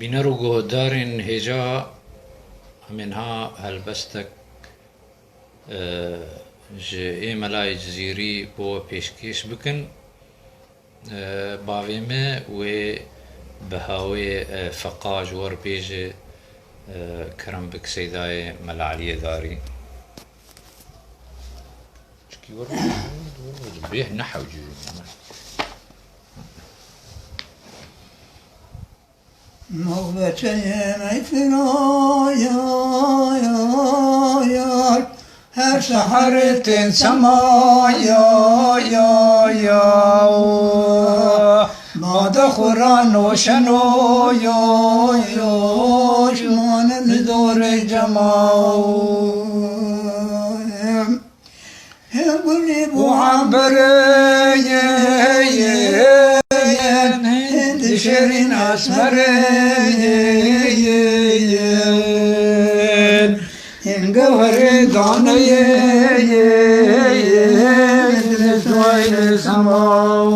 بینەر و گۆدارên هێجا منها هەلبەستێک ji ئێمە لای جزیری بۆ پێشکەش بکن bavê me wê bi hawê feqa ji we pêjê Kerembik Seydayê Melaliyê darî bêh nehewcî Mağbeçeye meytına ya her seheretin sema ya Mada Kur'an o şeno ya şumanın dore cemaim Hebli bu ambere Şerin asmereyen Engavre danayen Nesvayle samav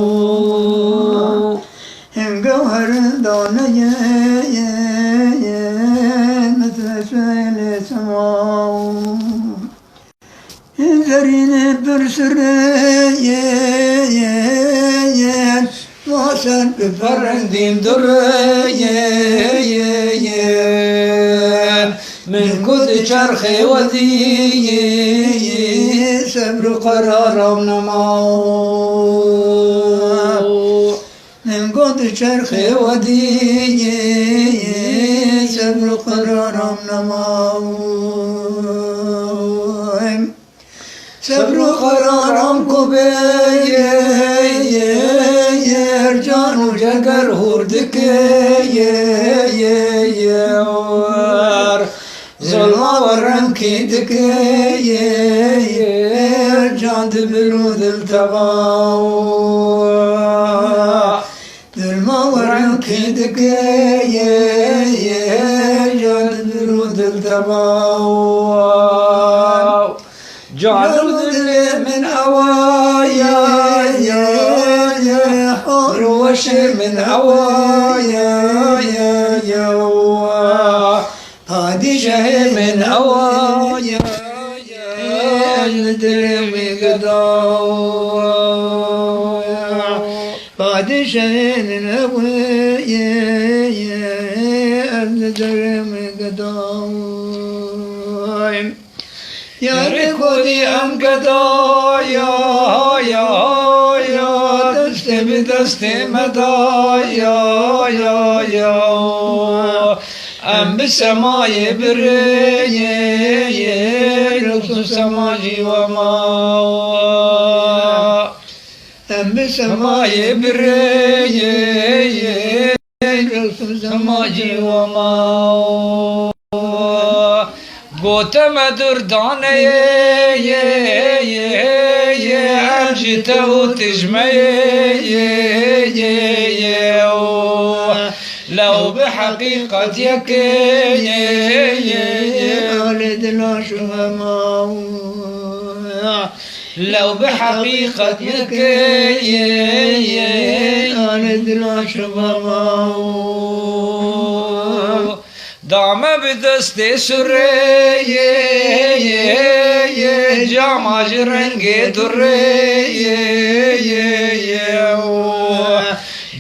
Engavre danayen Nesvayle samav Engerine bir süreyen Vasen beferendim durreyen Min kud çarxi vadiye Sebr qararam namav Min kud çarxi vadiye Sebr qararam namav Sebr qararam kubeye Canu ceger hurdike Zulma varem ki dike Can dibilu dil tebav Zulma varem ki dike Can dibilu dil tebav Calu dili min havaya روشي من هوايا هادي شهي من هوايا ندرمي قداويا هادي شهي من هوايا ندرمي قداويا يا ركودي أم قدايا بدست مدايا أم بسماي بري لطف سماجي وما أم بسماي بري لطف سماجي وما قوتم درداني أمجته تجمي لو بحقيقتك أولد لا شهماء لو بحقيقتك أولد لا شهماء دام بدست سري جامج رنگ دري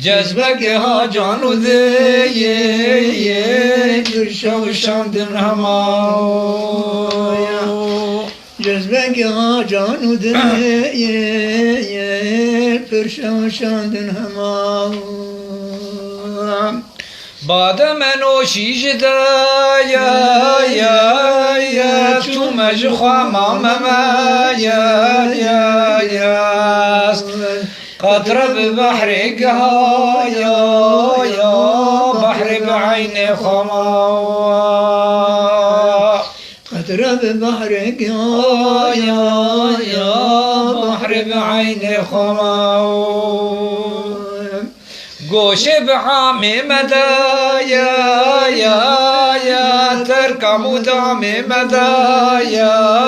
جذبك ها جانو دي درشو شاندن هماو جذبك ها جانو دي درشو شاندن هماو بعد منو شیش یا تو مجخوا ماما یا قطره ببحر قهايا بحر بعين خما قطره ببحر قهايا بحر بعين خما گوش بعام مدايا يا ترك مدام مدايا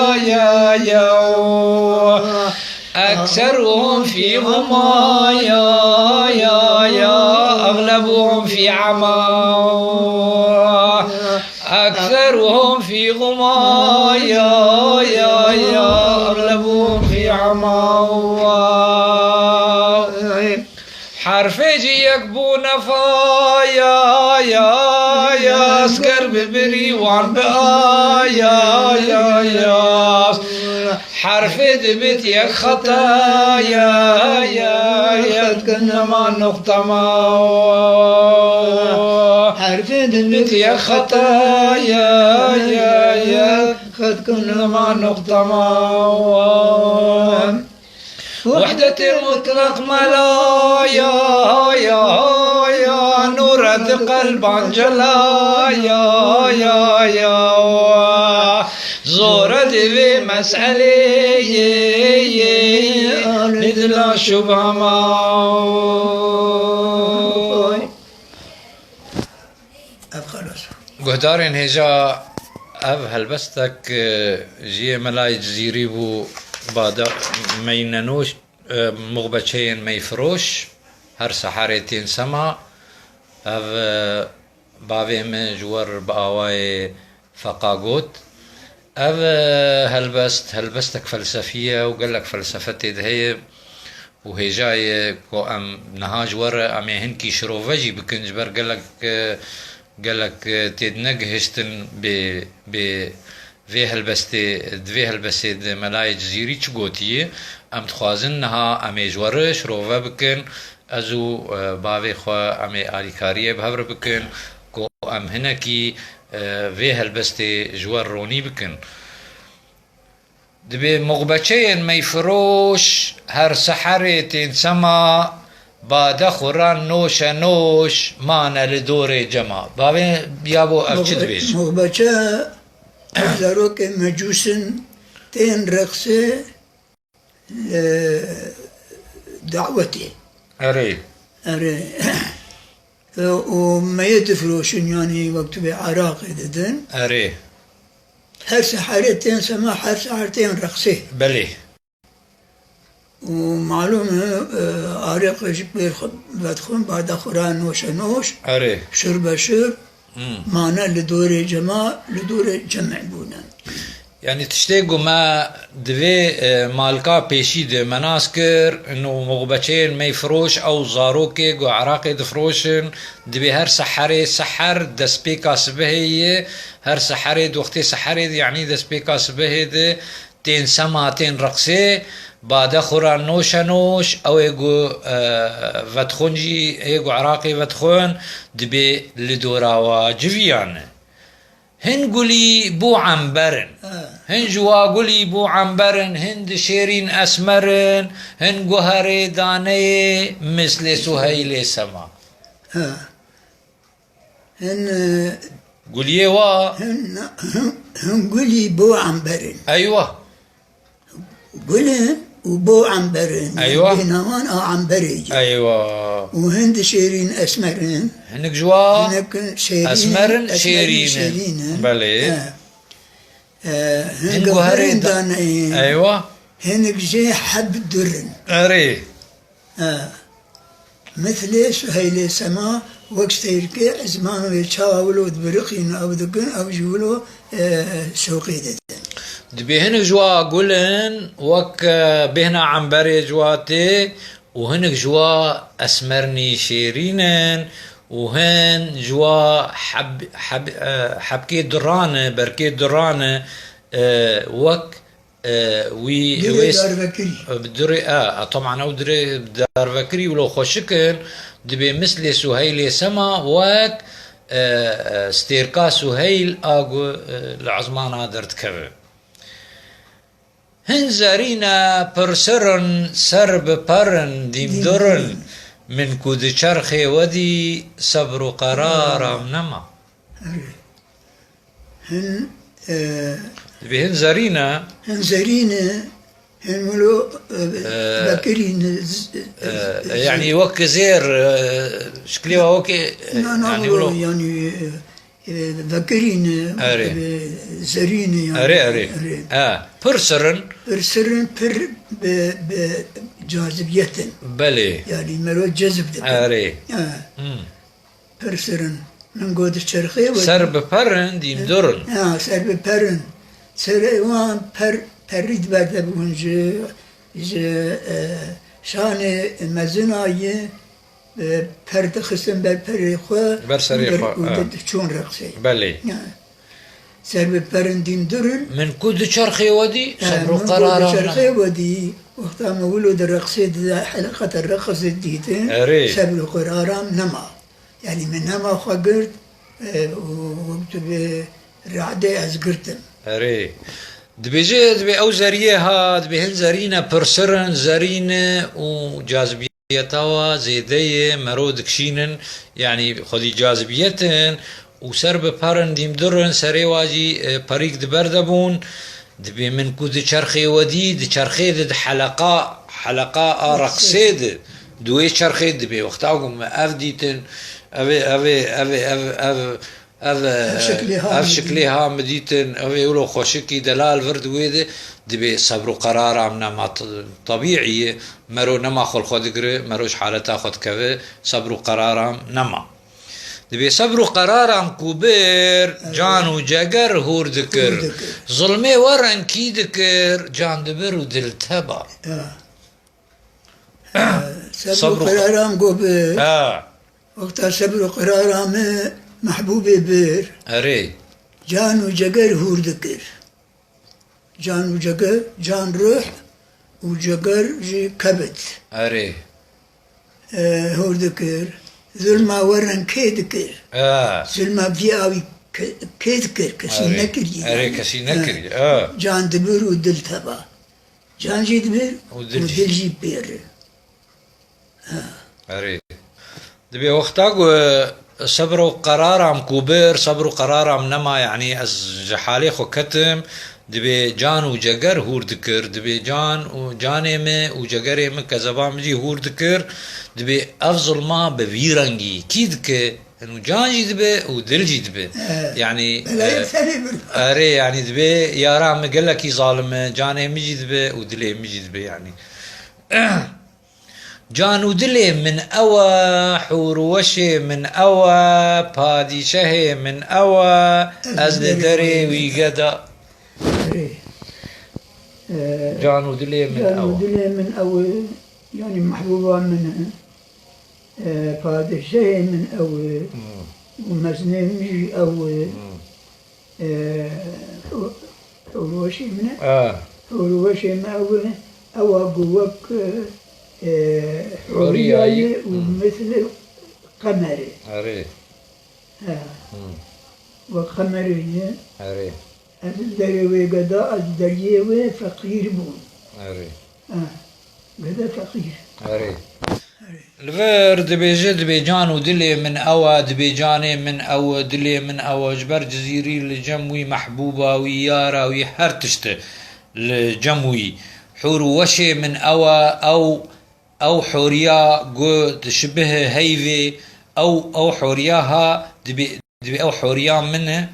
أكثرهم فيهما يا أغلب أغلبهم في عمى أكثرهم في غمى يا أغلبهم في عمى حرفي يكبو نفا يا اسكر ببري وان بقى يا حرفي دبت يك خطا يا كنما نقطة ما حرفي دبت يك خطا يا كنما نقطة ما وحدة المطلق ملا يا نور قلب انجلا يا زورة في مسألة ندلا شبه ما قهدارين هجا أب هلبستك جي ملاي جزيري بو بعد ميننوش مغبچين ميفروش هر سحارتين سما اف باوي من جور باواي فقاقوت اف هلبستك فلسفية وقال لك فلسفتي دهي وهي جاي كو ام نهاج ور ام هنكي شروفجي بكنج بر قال لك تدنق هشتن ب في هلبستي ملاي جزيري چگوتیه ام تخوازن نها امی جوره شروفه بکن ازو باوی خواه امی آلیکاریه بهبر بکن کو ام هنکی في هلبستي جوار روني بكن دبي مغبچين ميفروش هر سحرتين سما بعد خوران نوش مانا لدور جما بابي بيابو افچد بيش مغبچه زاروك مجوسن تين رقصه دعوتي اري وما يتفروشن يعني وقت بعراق ددن اري هر سحرتين سما هر سحرتين رقصه بلي ومعلومة عرق جبير بدخون بعد خوران نوش اري شرب معنى لدور جمع بونا يعني تشتاقوا ما دوي مالكا بيشي دي مناسكر انه مغبچين ما يفروش او زاروكي قو عراقي دفروشن دوي هر سحر دسبيكا سبهي هر سحري دوختي سحري يعني دسبيكا سبهي دي تين سما تين رقصي بعد خوران نوش او ايقو فتخونجي ايقو عراقي فتخون دبي لدورا وجفيان هن قولي بو عنبرن هن جوا قولي بو عنبرن هن شيرين اسمرن هن قهري داني مثل سهيل سما هن قولي وا هن قولي بو عنبرن ايوه قولي وبو عنبرن ايوه بينامان او عنبري ايوه وهند شيرين اسمرن هنك جوا هنك شيرين اسمرن شيرين بلي هنك قهرين دانين ايوه هنك جي حب درن اري مثل سهيل سما وقت تيركي زمان ويتشاولو دبرقين او دقن او جولو سوقي دبي هنك جوا قولن وك بهنا عنبري جواتي وهنك جوا اسمرني شيرينن وهن جوا حبكي درانه بركي درانه وك وي بدري طبعا او دري دار بكري ولو خوشكن دبي مثل سهيل سما وك ستيركا سهيل اغو العظمان هادرت كبه هن زارينا برسرن سرب برن ديم درن من كود چرخي ودي صبر قرار نما هن هن زارينا هن ملو بكرين يعني وك زير شكليها وك يعني ذكرين زرين يعني أري برسرن بر بجاذبية بلي يعني ملو جذب أري برسرن من قود الشرقي سر بپرن دیم درن سر بپرن سر وان پرید برده بون شان مزنای پرد خسن بر پری خو بر سری خو چون رقصی بله سر بپرن دیم درن من کود چرخی ودی صبر و قرار من قود چرخی ودی وقتا ما ولو در رقصي حلقة الرقص ديتين سبل قرارام نما يعني من نما خقرت وقت بالرعدة أزقرتم أري دبي أو زريه ها دبي هل زرينة برسرن زرينة وجاذبيتها زيدية مرود كشينن يعني خدي جاذبيتن وسر بپرن ديم درن سري واجي بريك دبردبون دبي من كود چرخي ودي د چرخي د حلقه رقصيد دوي چرخي دبي وقتاكم افديتن اف شكلها مديتن يقولوا خوشكي دلال فرد ويده دبي صبر وقرار عمنا ما طبيعي مرو نما خل خدقره مروش حالتا خد كفه صبر وقرار نما دبي صبر وقرار عم كوبير جان وجاقر هور ذكر ظلمي ورن كي ذكر جان دبر ودل تبا صبر وقرار عم كوبير وقتا صبر وقرار عم محبوبي بير أري جان وجاقر هور ذكر جان وجاقر جان روح وجاقر جي كبت أري هور ذكر ظلما ورن كي ذكر ظلما بياوي كي ذكر كسي نكري أري كسي نكري جان دبر ودل تبا جان جي دبر ودل جي بير أري دبي وقتاقو صبر وقرار عم كوبير صبر وقرار عم نما يعني از حالي خو كتم دبي جان وجگر هور ذكر دبي جان وجاني ما وجگري ما كزبان مجي هور ذكر دبي افضل ما بفيرنجي كيدك انه جان جدبه ودل جدبه يعني اري يعني دبي يا رام قال لك ظالم جاني مجدبه ودلي مجدبه يعني جان ودلي من أوى حور وشي من أوى باديشه من أوى أزل دري ويقدا جان ودلي من أوى جان ودلي من أوى يعني محبوبة من باديشه من أوى ومزنمي أوى حور وشي من حور وشي من أوى قوك حورية ومثل قمري أري وقمرية أري الدريوي قضاء الدريوي فقير بون أري قضاء فقير أري الفر دبي جد بيجان ودلي من أوا دبي جاني من أوا دلي من أوا جبر جزيري لجموي محبوبة ويارا ويحرتشت لجموي حور وشي من أوا أو حوريا جو تشبه هيفي أو حورياها دبي أو حوريا منه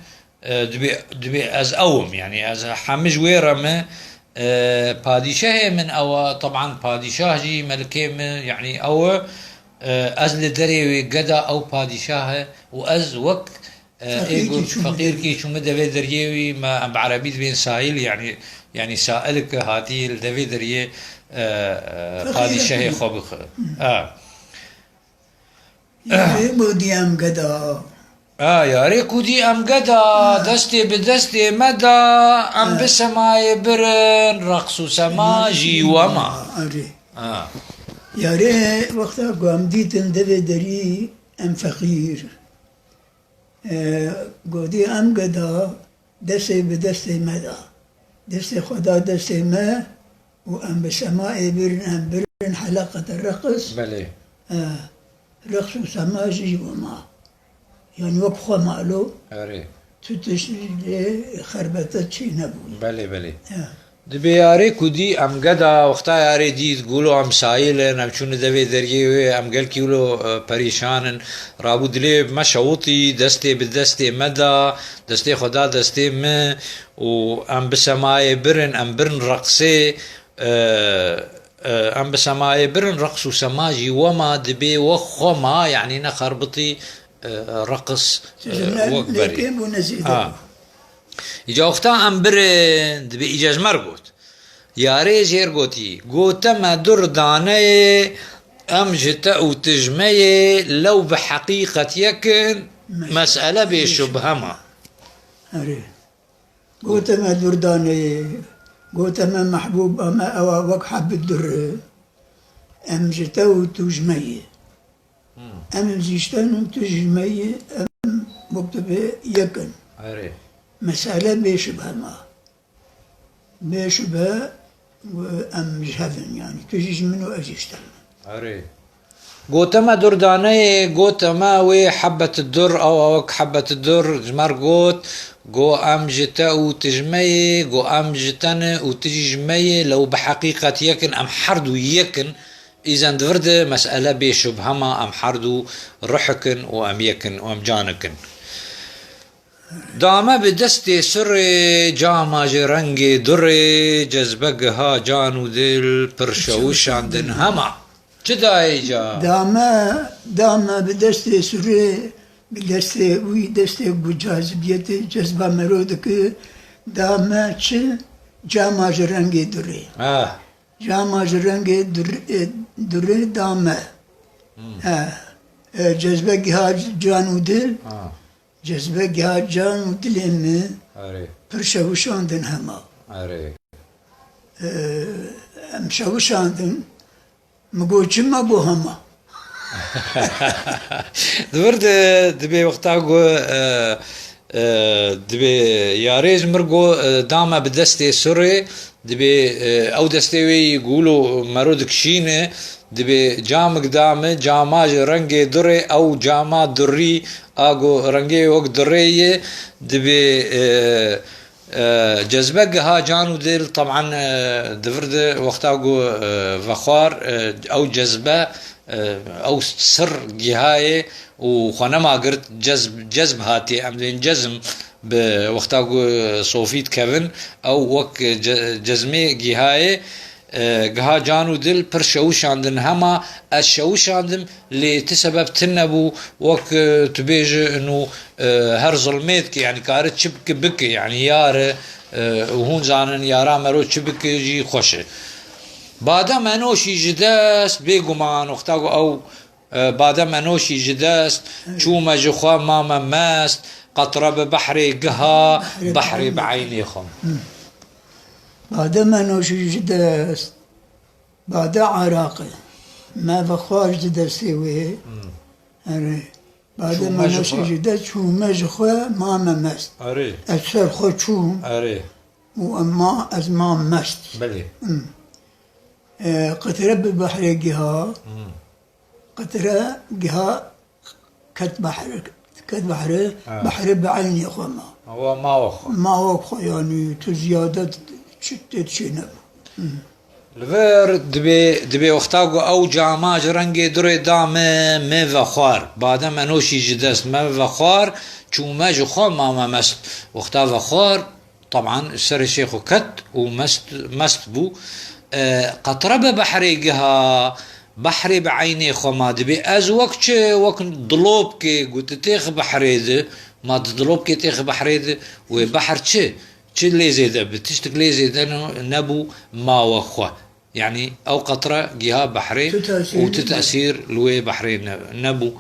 دبي از أوم يعني از حمج ويرم بادشاه من أو طبعا بادشاه جي ملكي يعني أو از لدري قدا أو بادشاه وأز وك فقير كي شو مدى دريوي ما بعربي بين سائل يعني سائلك هاتي الدفي دريه بادشاه خوب بودي أم قدا يا ريكودي أم قدا دستي بدستي مدى أم بسماي برن رقص سما جي وما يا ري وقتا قام ديتن دفي دري أم فقير قودي أم قدا دستي بدستي مدى دستي خدا دستي ما وأم بسماء برن أم برن حلقة الرقص بلي رقص سما جي وما يعني وبخوا مالو أري تتشلي خربتت شي نبون بلي دبي ياري كودي أم قدا وقتا ياري دي تقولوا أم سايلن أم شون دبي دريوي أم قال كيولو بريشانن رابو دلي مشاوطي دستي بدستي مدى دستي خدا دستي ما وأم بسماي برن أم برن رقصي أم بسماي برن رقص سماجي وما دبي وخما يعني نخربطي رقص وكبري إجا أختا أمبرن دبي إجاز مرقوت يا ريجير قوتي قوتا ما در داني أم جتا وتجمي لو بحقيقة يكن مسألة بشبهما قوتا ما در داني قوتا ما محبوب أما أواك حب الدر أم جتا وتجمي أم جيشتان وتجمي أم مكتب يكن مسألة بشبهما بشبه وأم جهفن يعني تجيش منه أجيشتان قوتا ما در داني قوتا ما وي حبة الدر أو حبة الدر جمار قوت قو أم جتا وتجمي قو أم جتان وتجمي لو بحقيقة يكن أم حردو يكن إذا دفرد مسألة بشبهما أم حردو رحكن وأم يكن وأم جانكن داما بدستي سر جاما جرنگي در جذبقها جانو دل پرشوش عندن هما چدا ايجا داما بدستي سر بدستي وي دستي بجاذبيت جذبه مرودك داما چ جاما جرنگي در جاما جرنگي در داما جذبقها جانو دل جذبه گه جان و دلیم پرشوشاندن هما ام شوشاندن مگو چما بو هما دورد دبي وقتاقو دبي ياريز مرقو داما بدستي سوري دبي او دستيوي يقولوا مرودك شينه دبي جامك دامه جاماج رنگي دري او جاما دري اگو رنگي وق دري دبي جذبك ها جانو ديل طبعا دفرد وقتاقو فخار او جذبه او سر جهاي وخنما قرت جذب هاتي عملين جزم بوقتاقو صوفيت كفن او وك جزمي جهاي جها جانو دل پر شوش عندن هما الشوش عندم لتسبب تنبو وك تبيج انه هر ظلميت يعني كارت شبك بك يعني يار وهون زانن يارا مرو شبك جي خوش بعد ما نوشي جداس بيغمان وقتاقو او بعد ما نوشي جداس شوما جخوا ماما ماست قطرب بحري قها بحري بعيني خم بعد ما نوشي جداس بعد عراقي ما بخواج جداس سوي بعد ما نوشي جداس شو مجخوا ماما ماست أكثر خو شو وأما أزمان ماست بلي قطرب بحري قها قطرة جها كت بحر بحر بعيني خما هو ما وخ يعني تزيادة شتت شنب الفير دبي وقتاقو او جاماج رنگي دري دامه ميفا خوار بعد ما نوشي جدست ميفا خوار چو ماجو خوار ماما مست وقتا خوار طبعا سر الشيخ كت ومست بو قطرب بحريقها بحري بعيني خما دبي از وقت ضلوب كي قلت تيخ بحريده ما ضلوب كي تيخ بحريده وبحر چه اللي زيده بتشتك لي زيده نبو ما وخوا يعني او قطره جهه بحري وتتاثير لوي بحري نبو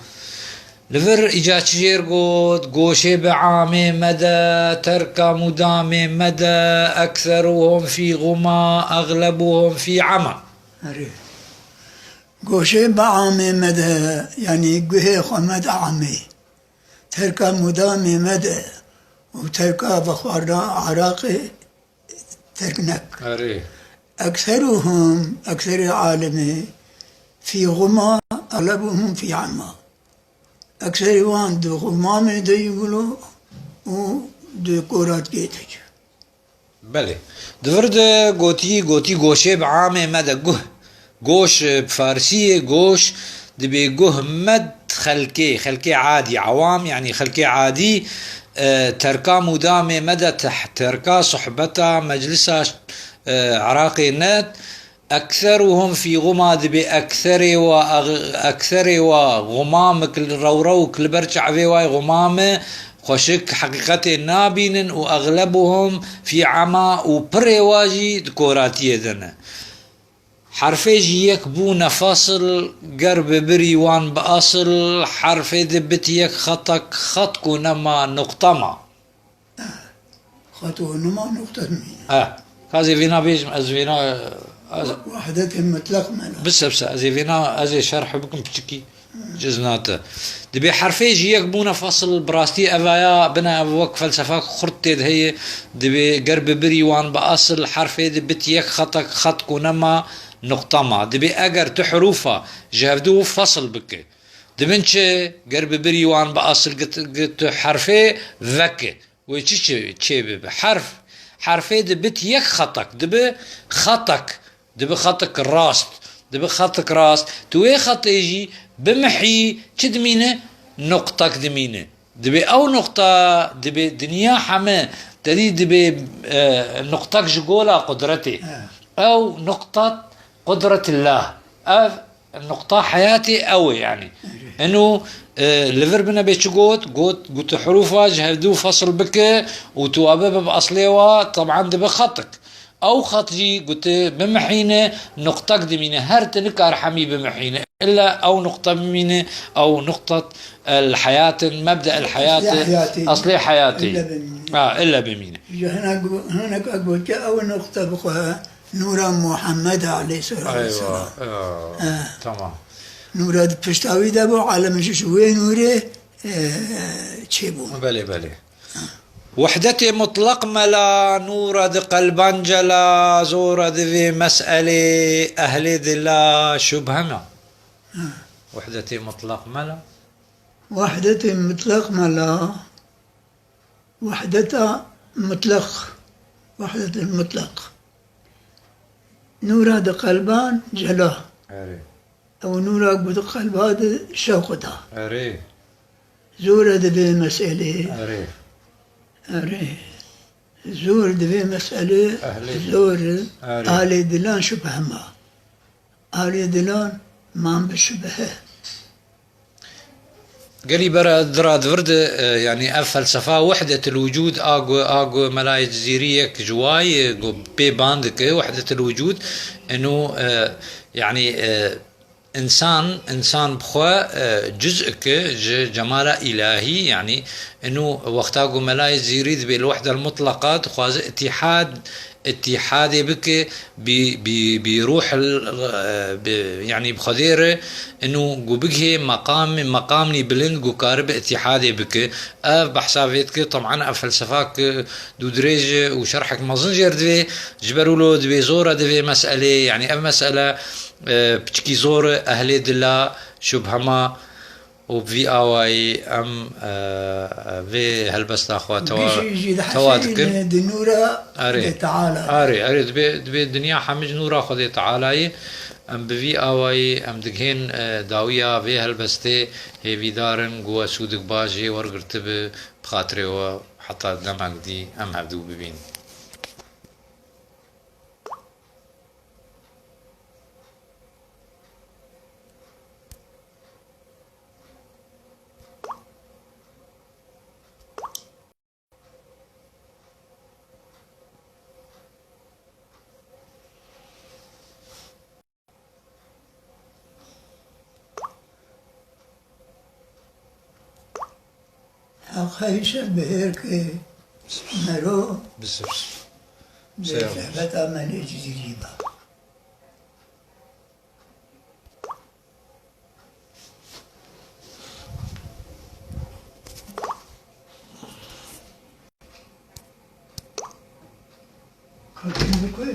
لفر اجا تشير قوت قوشي بعامي مدى تركا مدامي مدى اكثرهم في غما اغلبهم في عمى قوشي بعامي مدى يعني قوهي خمد عامي تركا مدامي مدى وتركا بخار عراقي تركنك أكثر العالم في غما أغلبهم في عمى أكثر وان دو غمام دو يقولوا ودو كورات كيتج بله دفرد قوتي قوشي بعامي مدى قوش بفارسية قوش دبي قه مد خلكي عادي عوام يعني خلكي عادي تركا مدامي مدى تحت تركا صحبتا مجلسا عراقي نت أكثرهم في غما دبي أكثر وغمام كل رورو كل برجع في واي غمام خوشك حقيقة نابين وأغلبهم في عما وبرواجي دكوراتية دنا حرفي جيك بونا فاصل قرب بريوان بأصل حرفي دبتيك خطك خطك نما نقطما خطو نما نقطة مين هذه فينا بيج أزفينا وحدة مطلق ملا بس أزي فينا أزي شرح بكم بتشكي جزناته دبي حرفي جيك بونا فصل براستي أفايا بنا وك فلسفة خرطة هي دبي قرب بريوان بأصل حرفي دبتيك خطك خطك ونما نقطة ما دبي أجر تحروفا جهدو فصل بك دبنش قرب بريوان بأصل قت حرفي ذكي ويتش تشيب حرفي دبتيك خطك دبي خطك الراست دبي خطك راست توي خط يجي بمحي تدمينه نقطك دمينه دبي او نقطة دبي دنيا حما تريد دبي نقطك جقولة قدرتي او نقطة قدرة الله او النقطة حياتي قوي يعني انه ليفر بنا قوت حروفها جهدو فصل بك وتوابب باصليوا طبعا دبي خطك او خطجي قلت بمحينه نقطة قدمينه هر تنك ارحمي بمحينه الا او نقطة بمينه او نقطة الحياة مبدأ الحياة اصلي حياتي الا بمينه هناك اقول او نقطة بقى نور محمد عليه الصلاة والسلام تمام نور بشتاوي دابو عالم شوي نوره تشيبو بلي وحدتي مطلق ملا نور قلبان جلا زور في مسألة أهل دلا شبهنا وحدتي مطلق ملا وحدتي مطلق ملا وحدة المطلق نور قلبان جلا أو نور قلبان شوقتا زور في مسألة زور دبي مسألة زور آل دلان شبه ما آل دلان ما بشبهه قالي برا دراد ورد يعني فلسفة وحدة الوجود اغو ملاي جزيرية جواي بي باندك وحدة الوجود انه يعني انسان بخوا جزء جمال الهي يعني انه وقتا قو ملاي زيريد بالوحده المطلقه خواز اتحاد بك بروح يعني بخديره انه قو بقه مقامني بلند قو كارب اتحاد بك بحسابيتك طبعا فلسفاك دو دريج وشرحك مازنجر دوي جبرولو دوي زوره دوي مساله يعني مساله بتشكي زور أهل دلا شبهما وفي آواي أم في هالبس أخوة توادك دنورا تعالى أري دبي الدنيا حمج نورا خذ تعالى أم بفي آواي أم دكهين داوية في هالبستي هي في دارن جوا سودك باجي ورقرتب بخاطري وحتى دمك دي أم هبدو ببين خايشة بهيك مرو بس بثبت عمل جزيريبا كنت بكوي